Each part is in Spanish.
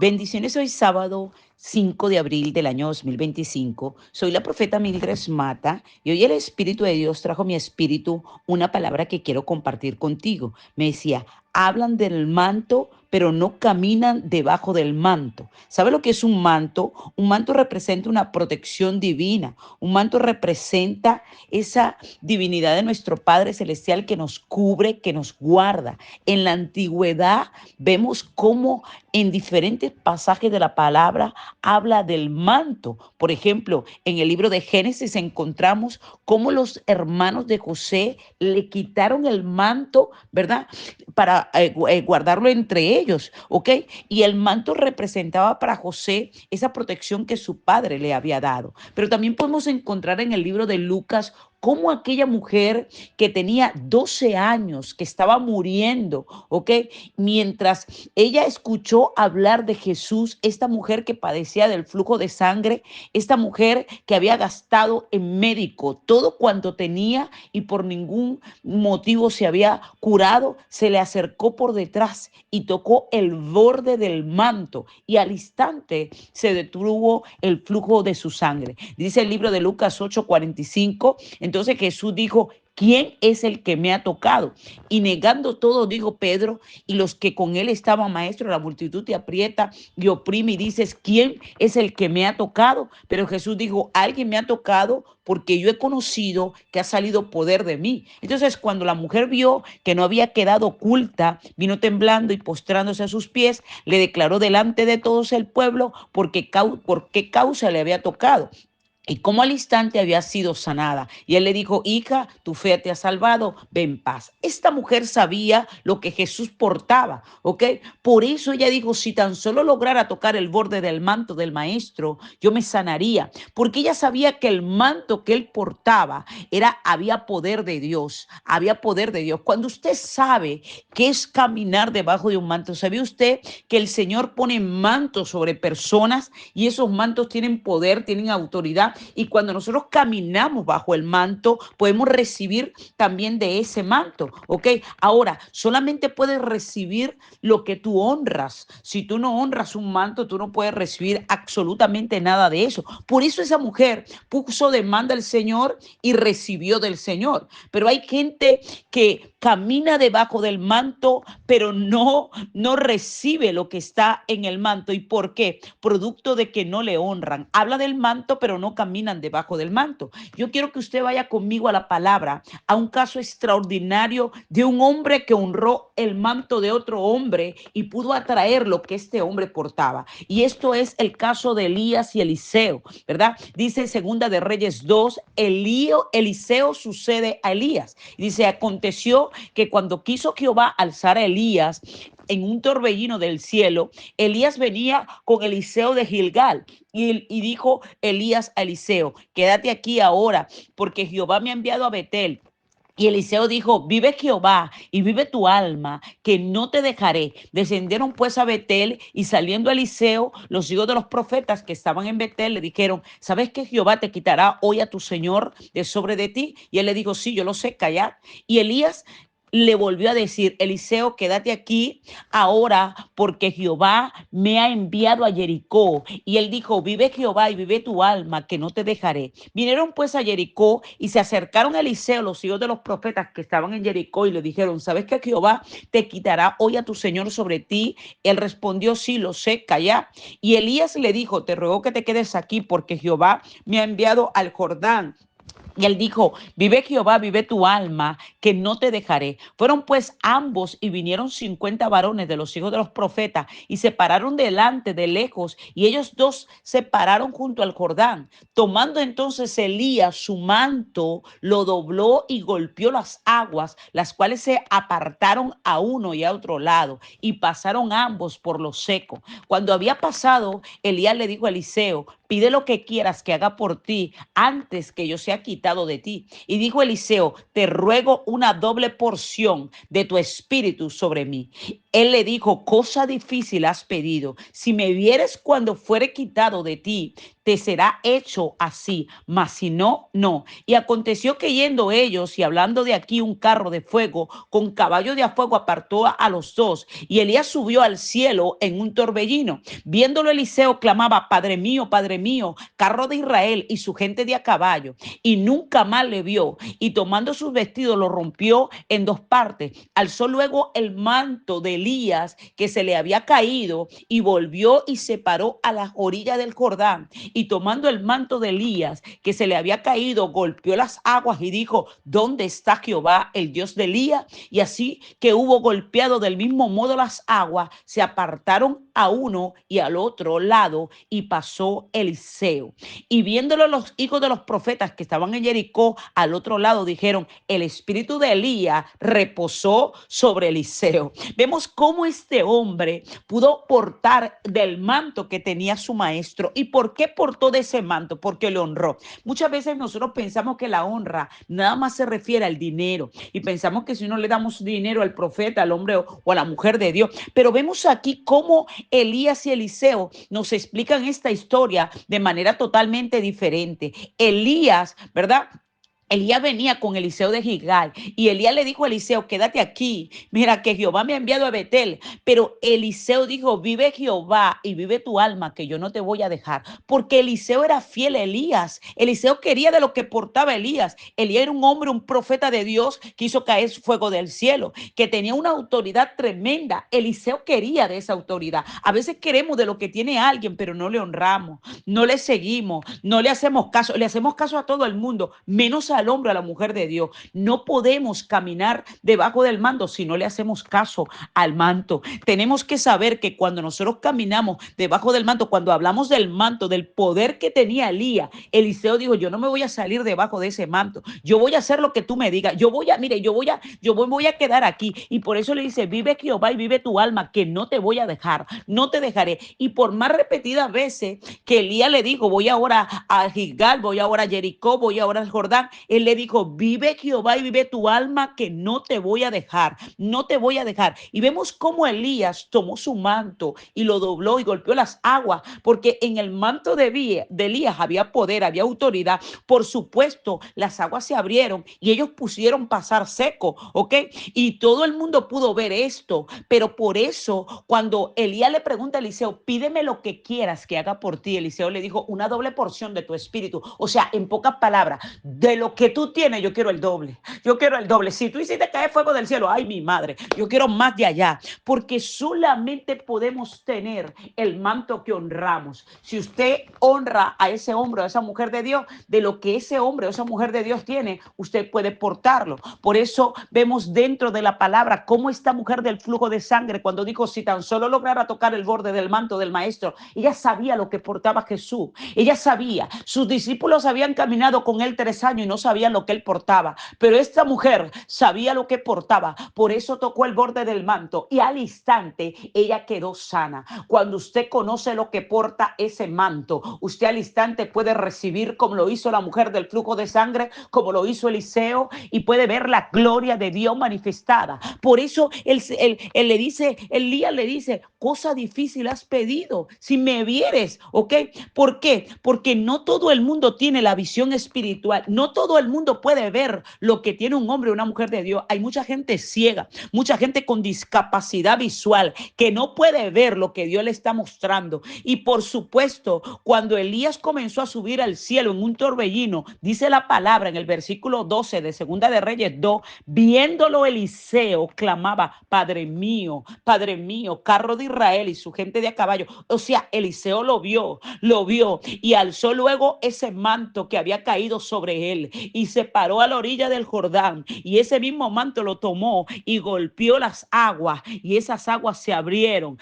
Bendiciones, hoy sábado 5 de abril del año 2025. Soy la profeta Mildred Mata y hoy el Espíritu de Dios trajo a mi espíritu una palabra que quiero compartir contigo. Me decía, hablan del manto, pero no caminan debajo del manto. ¿Sabe lo que es un manto? Un manto representa una protección divina. Un manto representa esa divinidad de nuestro Padre Celestial que nos cubre, que nos guarda. En la antigüedad vemos cómo en diferentes pasajes de la palabra habla del manto. Por ejemplo, en el libro de Génesis encontramos cómo los hermanos de José le quitaron el manto, ¿verdad? Para guardarlo entre ellos, ¿ok? Y el manto representaba para José esa protección que su padre le había dado. Pero también podemos encontrar en el libro de Lucas cómo aquella mujer que tenía 12 años, que estaba muriendo, ¿ok? Mientras ella escuchó hablar de Jesús, esta mujer que padecía del flujo de sangre, esta mujer que había gastado en médico todo cuanto tenía y por ningún motivo se había curado, se le acercó por detrás y tocó el borde del manto y al instante se detuvo el flujo de su sangre. Dice el libro de Lucas 8:45. Entonces Jesús dijo, ¿quién es el que me ha tocado? Y negando todo, dijo Pedro, y los que con él estaban, maestro, la multitud te aprieta y oprime y dices, ¿quién es el que me ha tocado? Pero Jesús dijo, alguien me ha tocado porque yo he conocido que ha salido poder de mí. Entonces, cuando la mujer vio que no había quedado oculta, vino temblando y postrándose a sus pies, le declaró delante de todos el pueblo por qué causa le había tocado y cómo al instante había sido sanada. Y él le dijo, hija, tu fe te ha salvado, ve en paz. Esta mujer sabía lo que Jesús portaba, ¿ok? Por eso ella dijo, si tan solo lograra tocar el borde del manto del maestro, yo me sanaría. Porque ella sabía que el manto que él portaba había poder de Dios, había poder de Dios. Cuando usted sabe qué es caminar debajo de un manto, ¿sabía usted que el Señor pone mantos sobre personas y esos mantos tienen poder, tienen autoridad? Y cuando nosotros caminamos bajo el manto, podemos recibir también de ese manto, ¿ok? Ahora, solamente puedes recibir lo que tú honras. Si tú no honras un manto, tú no puedes recibir absolutamente nada de eso. Por eso esa mujer puso demanda al Señor y recibió del Señor. Pero hay gente que camina debajo del manto, pero no recibe lo que está en el manto. ¿Y por qué? Producto de que no le honran. Habla del manto, pero no caminan debajo del manto. Yo quiero que usted vaya conmigo a la palabra, a un caso extraordinario de un hombre que honró el manto de otro hombre y pudo atraer lo que este hombre portaba. Y esto es el caso de Elías y Eliseo, ¿verdad? Dice Segunda de Reyes 2, Eliseo sucede a Elías. Y dice, aconteció que cuando quiso Jehová alzar a Elías en un torbellino del cielo, Elías venía con Eliseo de Gilgal. Y dijo Elías a Eliseo, quédate aquí ahora, porque Jehová me ha enviado a Betel. Y Eliseo dijo, vive Jehová y vive tu alma, que no te dejaré. Descendieron pues a Betel y saliendo Eliseo, los hijos de los profetas que estaban en Betel le dijeron, ¿sabes que Jehová te quitará hoy a tu Señor de sobre de ti? Y él le dijo, sí, yo lo sé, callad. Y Elías le volvió a decir, Eliseo, quédate aquí ahora porque Jehová me ha enviado a Jericó. Y él dijo, vive Jehová y vive tu alma, que no te dejaré. Vinieron pues a Jericó y se acercaron a Eliseo, los hijos de los profetas que estaban en Jericó, y le dijeron, ¿sabes que Jehová te quitará hoy a tu Señor sobre ti? Él respondió, sí, lo sé, calla. Y Elías le dijo, te ruego que te quedes aquí porque Jehová me ha enviado al Jordán. Y él dijo, vive Jehová, vive tu alma, que no te dejaré. Fueron pues ambos y vinieron 50 varones de los hijos de los profetas y se pararon delante de lejos y ellos dos se pararon junto al Jordán. Tomando entonces Elías su manto, lo dobló y golpeó las aguas, las cuales se apartaron a uno y a otro lado y pasaron ambos por lo seco. Cuando había pasado, Elías le dijo a Eliseo, pide lo que quieras que haga por ti antes que yo sea quitado de ti. Y dijo Eliseo, te ruego una doble porción de tu espíritu sobre mí. Él le dijo, cosa difícil has pedido. Si me vieres cuando fuere quitado de ti, te será hecho así, mas si no, no. Y aconteció que yendo ellos y hablando de aquí un carro de fuego con caballo de a fuego apartó a los dos, y Elías subió al cielo en un torbellino. Viéndolo Eliseo clamaba, Padre mío, carro de Israel y su gente de a caballo, y nunca más le vio, y tomando sus vestidos lo rompió en dos partes. Alzó luego el manto de Elías que se le había caído y volvió y se paró a las orillas del Jordán, y tomando el manto de Elías que se le había caído, golpeó las aguas y dijo, ¿dónde está Jehová, el Dios de Elías? Y así que hubo golpeado del mismo modo las aguas, se apartaron a uno y al otro lado, y pasó Eliseo. Y viéndolo los hijos de los profetas que estaban en Jericó al otro lado, dijeron, el espíritu de Elías reposó sobre Eliseo. Vemos cómo este hombre pudo portar del manto que tenía su maestro. ¿Y por qué portó de ese manto? Porque le honró. Muchas veces nosotros pensamos que la honra nada más se refiere al dinero, y pensamos que si no le damos dinero al profeta, al hombre o a la mujer de Dios. Pero vemos aquí cómo Elías y Eliseo nos explican esta historia de manera totalmente diferente. Elías, ¿verdad? Elías venía con Eliseo de Gilgal, y Elías le dijo a Eliseo, quédate aquí, mira que Jehová me ha enviado a Betel. Pero Eliseo dijo, vive Jehová y vive tu alma, que yo no te voy a dejar, porque Eliseo era fiel a Elías. Eliseo quería de lo que portaba Elías. Elías era un hombre, un profeta de Dios que hizo caer fuego del cielo, que tenía una autoridad tremenda. Eliseo quería de esa autoridad. A veces queremos de lo que tiene alguien, pero no le honramos, no le seguimos, no le hacemos caso, le hacemos caso a todo el mundo, menos al hombre, a la mujer de Dios. No podemos caminar debajo del manto si no le hacemos caso al manto. Tenemos que saber que cuando nosotros caminamos debajo del manto, cuando hablamos del manto, del poder que tenía Elías, Eliseo dijo, yo no me voy a salir debajo de ese manto, yo voy a hacer lo que tú me digas, voy a quedar aquí. Y por eso le dice, vive Jehová y vive tu alma, que no te voy a dejar, no te dejaré. Y por más repetidas veces que Elías le dijo, voy ahora a Gilgal, voy ahora a Jericó, voy ahora al Jordán, él le dijo, vive Jehová y vive tu alma, que no te voy a dejar, no te voy a dejar. Y vemos cómo Elías tomó su manto y lo dobló y golpeó las aguas, porque en el manto de Elías había poder, había autoridad. Por supuesto, las aguas se abrieron y ellos pusieron pasar seco, ¿ok? Y todo el mundo pudo ver esto, pero por eso cuando Elías le pregunta a Eliseo, pídeme lo que quieras que haga por ti, Eliseo le dijo, una doble porción de tu espíritu. O sea, en pocas palabras, de lo que tú tienes, yo quiero el doble. Yo quiero el doble. Si tú hiciste caer fuego del cielo, ay, mi madre, yo quiero más de allá. Porque solamente podemos tener el manto que honramos. Si usted honra a ese hombre o a esa mujer de Dios, de lo que ese hombre o esa mujer de Dios tiene, usted puede portarlo. Por eso vemos dentro de la palabra cómo esta mujer del flujo de sangre, cuando dijo, si tan solo lograra tocar el borde del manto del maestro, ella sabía lo que portaba Jesús. Ella sabía, sus discípulos habían caminado con él 3 años y no sabían lo que él portaba, pero esta mujer sabía lo que portaba, por eso tocó el borde del manto y al instante ella quedó sana. Cuando usted conoce lo que porta ese manto, usted al instante puede recibir, como lo hizo la mujer del flujo de sangre, como lo hizo Eliseo, y puede ver la gloria de Dios manifestada. Por eso él le dice, Elías le dice, cosa difícil has pedido, si me vieres, ¿ok? ¿Por qué? Porque no todo el mundo tiene la visión espiritual, no todo el mundo puede ver lo que tiene un hombre o una mujer de Dios. Hay mucha gente ciega, mucha gente con discapacidad visual que no puede ver lo que Dios le está mostrando. Y por supuesto, cuando Elías comenzó a subir al cielo en un torbellino, dice la palabra en el versículo 12 de Segunda de Reyes 2, viéndolo Eliseo clamaba, Padre mío, carro de Israel y su gente de a caballo. O sea, Eliseo lo vio y alzó luego ese manto que había caído sobre él y se paró a la orilla del Jordán, y ese mismo manto lo tomó y golpeó las aguas, y esas aguas se abrieron,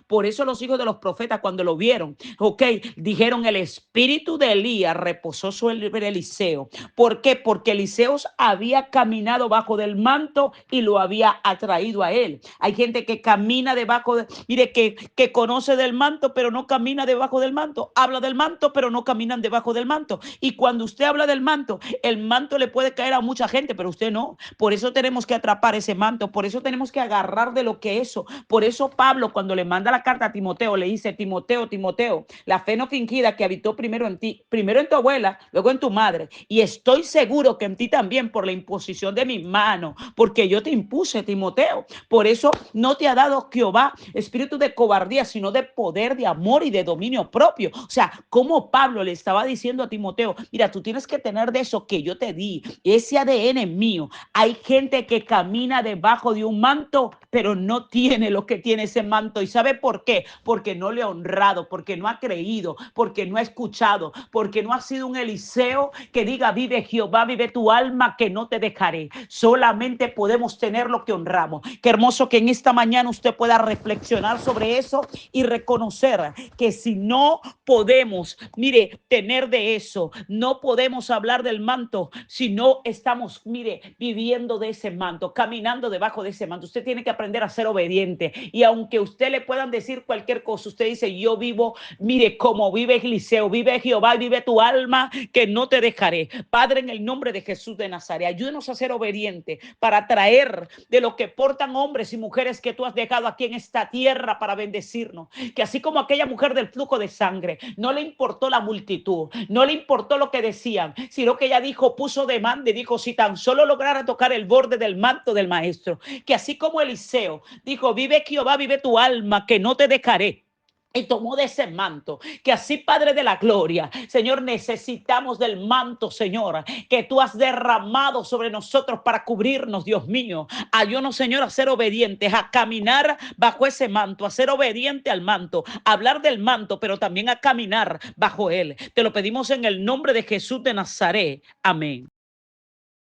por eso los hijos de los profetas cuando lo vieron, ok, dijeron, el espíritu de Elías reposó sobre Eliseo. ¿Por qué? Porque Eliseo había caminado bajo del manto y lo había atraído a él. Hay gente que camina debajo mire, que conoce del manto pero no camina debajo del manto, habla del manto pero no caminan debajo del manto. Y cuando usted habla del manto. El manto le puede caer a mucha gente, pero usted no. Por eso tenemos que atrapar ese manto, por eso tenemos que agarrar de lo que eso. Por eso Pablo, cuando le manda la carta a Timoteo, le dice: Timoteo, Timoteo, la fe no fingida que habitó primero en ti, primero en tu abuela, luego en tu madre, y estoy seguro que en ti también, por la imposición de mi mano, porque yo te impuse, Timoteo. Por eso no te ha dado Jehová espíritu de cobardía, sino de poder, de amor y de dominio propio. O sea, como Pablo le estaba diciendo a Timoteo: mira, tú tienes que tener de eso que yo te di, ese ADN mío. Hay gente que camina debajo de un manto, pero no tiene lo que tiene ese manto. ¿Y sabe por qué? Porque no le ha honrado, porque no ha creído, porque no ha escuchado, porque no ha sido un Eliseo que diga: vive Jehová, vive tu alma, que no te dejaré. Solamente podemos tener lo que honramos. Qué hermoso que en esta mañana usted pueda reflexionar sobre eso y reconocer que si no podemos, mire, tener de eso, no podemos hablar del manto si no estamos, mire, viviendo de ese manto, caminando debajo de ese manto. Usted tiene que aprender a ser obediente, y aunque usted le puedan decir cualquier cosa, usted dice: yo vivo, mire, como vive Eliseo, vive Jehová, vive tu alma, que no te dejaré. Padre, en el nombre de Jesús de Nazaret, ayúdenos a ser obedientes para traer de lo que portan hombres y mujeres que tú has dejado aquí en esta tierra para bendecirnos. Que así como aquella mujer del flujo de sangre, no le importó la multitud, no le importó lo que decían, sino que ella dijo, puso demanda y dijo: si tan solo lograra tocar el borde del manto del maestro. Que así como Eliseo dijo: vive Jehová, vive tu alma, que no te dejaré, y tomó de ese manto. Que así, Padre de la gloria, Señor, necesitamos del manto, Señor, que tú has derramado sobre nosotros para cubrirnos, Dios mío. Ayúdanos, Señor, a ser obedientes, a caminar bajo ese manto, a ser obediente al manto, a hablar del manto, pero también a caminar bajo él. Te lo pedimos en el nombre de Jesús de Nazaret. Amén.